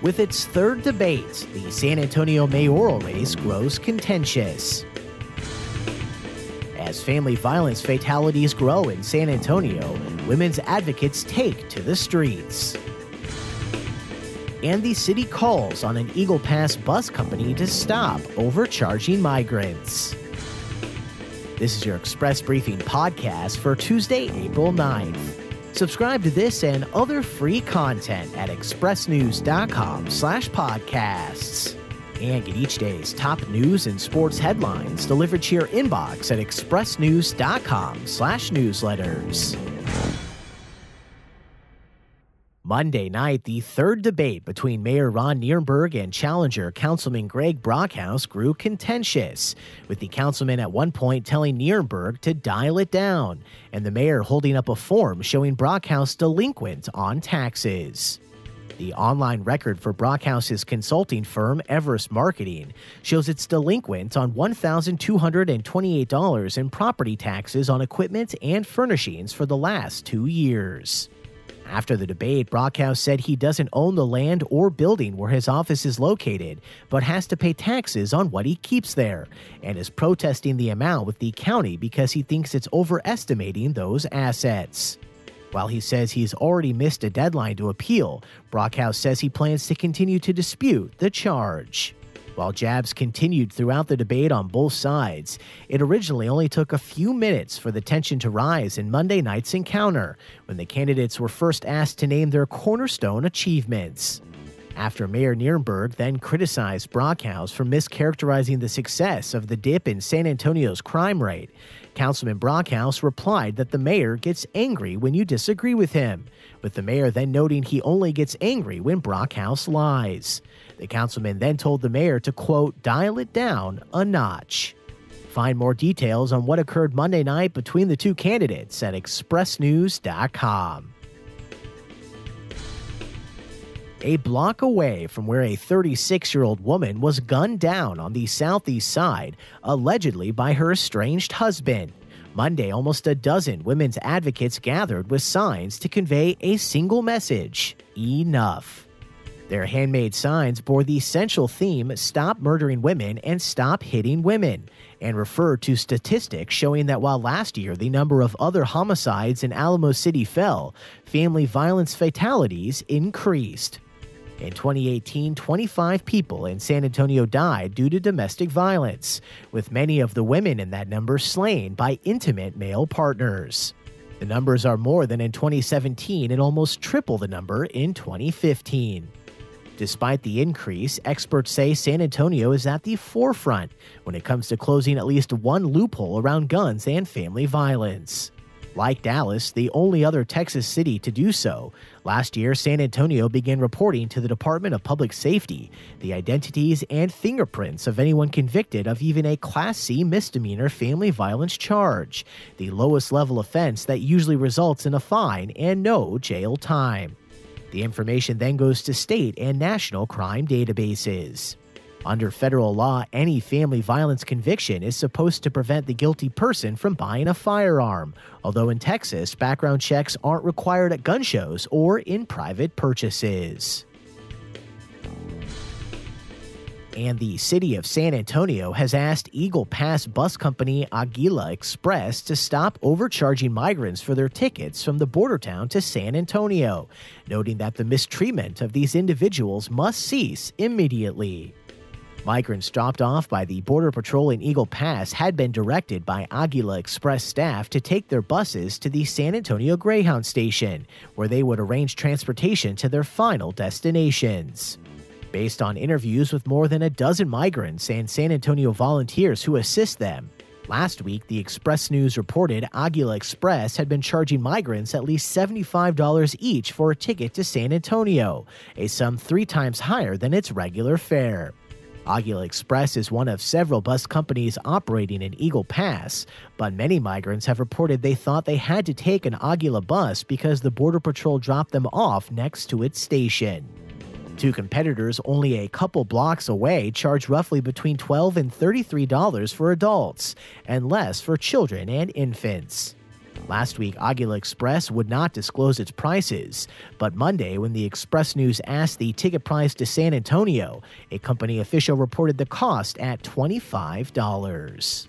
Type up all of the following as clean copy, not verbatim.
With its third debate, the San Antonio mayoral race grows contentious. As family violence fatalities grow in San Antonio, women's advocates take to the streets. And the city calls on an Eagle Pass bus company to stop overcharging migrants. This is your Express Briefing podcast for Tuesday, April 9th. Subscribe to this and other free content at expressnews.com/podcasts. And get each day's top news and sports headlines delivered to your inbox at expressnews.com/newsletters. Monday night, the third debate between Mayor Ron Nirenberg and challenger Councilman Greg Brockhouse grew contentious, with the councilman at one point telling Nirenberg to dial it down, and the mayor holding up a form showing Brockhouse delinquent on taxes. The online record for Brockhouse's consulting firm, Everest Marketing, shows it's delinquent on $1,228 in property taxes on equipment and furnishings for the last 2 years. After the debate, Brockhouse said he doesn't own the land or building where his office is located, but has to pay taxes on what he keeps there, and is protesting the amount with the county because he thinks it's overestimating those assets. While he says he's already missed a deadline to appeal, Brockhouse says he plans to continue to dispute the charge. While jabs continued throughout the debate on both sides, it originally only took a few minutes for the tension to rise in Monday night's encounter, when the candidates were first asked to name their cornerstone achievements. After Mayor Nirenberg then criticized Brockhouse for mischaracterizing the success of the dip in San Antonio's crime rate, Councilman Brockhouse replied that the mayor gets angry when you disagree with him, with the mayor then noting he only gets angry when Brockhouse lies. The councilman then told the mayor to, quote, dial it down a notch. Find more details on what occurred Monday night between the two candidates at expressnews.com. A block away from where a 36-year-old woman was gunned down on the southeast side, allegedly by her estranged husband. Monday, almost a dozen women's advocates gathered with signs to convey a single message: enough. Their handmade signs bore the central theme, stop murdering women and stop hitting women, and referred to statistics showing that while last year the number of other homicides in Alamo City fell, family violence fatalities increased. In 2018, 25 people in San Antonio died due to domestic violence, with many of the women in that number slain by intimate male partners. The numbers are more than in 2017 and almost triple the number in 2015. Despite the increase, experts say San Antonio is at the forefront when it comes to closing at least one loophole around guns and family violence. Like Dallas, the only other Texas city to do so, last year San Antonio began reporting to the Department of Public Safety the identities and fingerprints of anyone convicted of even a Class C misdemeanor family violence charge, the lowest level offense that usually results in a fine and no jail time. The information then goes to state and national crime databases. Under federal law, any family violence conviction is supposed to prevent the guilty person from buying a firearm, although in Texas, background checks aren't required at gun shows or in private purchases. And the city of San Antonio has asked Eagle Pass bus company Aguila Express to stop overcharging migrants for their tickets from the border town to San Antonio, noting that the mistreatment of these individuals must cease immediately. Migrants dropped off by the Border Patrol in Eagle Pass had been directed by Aguila Express staff to take their buses to the San Antonio Greyhound station, where they would arrange transportation to their final destinations. Based on interviews with more than a dozen migrants and San Antonio volunteers who assist them, last week the Express News reported Aguila Express had been charging migrants at least $75 each for a ticket to San Antonio, a sum 3 times higher than its regular fare. Aguila Express is one of several bus companies operating in Eagle Pass, but many migrants have reported they thought they had to take an Aguila bus because the Border Patrol dropped them off next to its station. Two competitors only a couple blocks away charge roughly between $12 and $33 for adults, and less for children and infants. Last week, Aguila Express would not disclose its prices, but Monday, when the Express News asked the ticket price to San Antonio, a company official reported the cost at $25.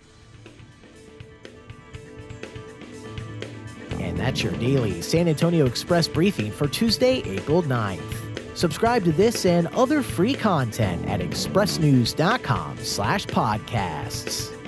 And that's your daily San Antonio Express briefing for Tuesday, April 9th. Subscribe to this and other free content at expressnews.com/podcasts.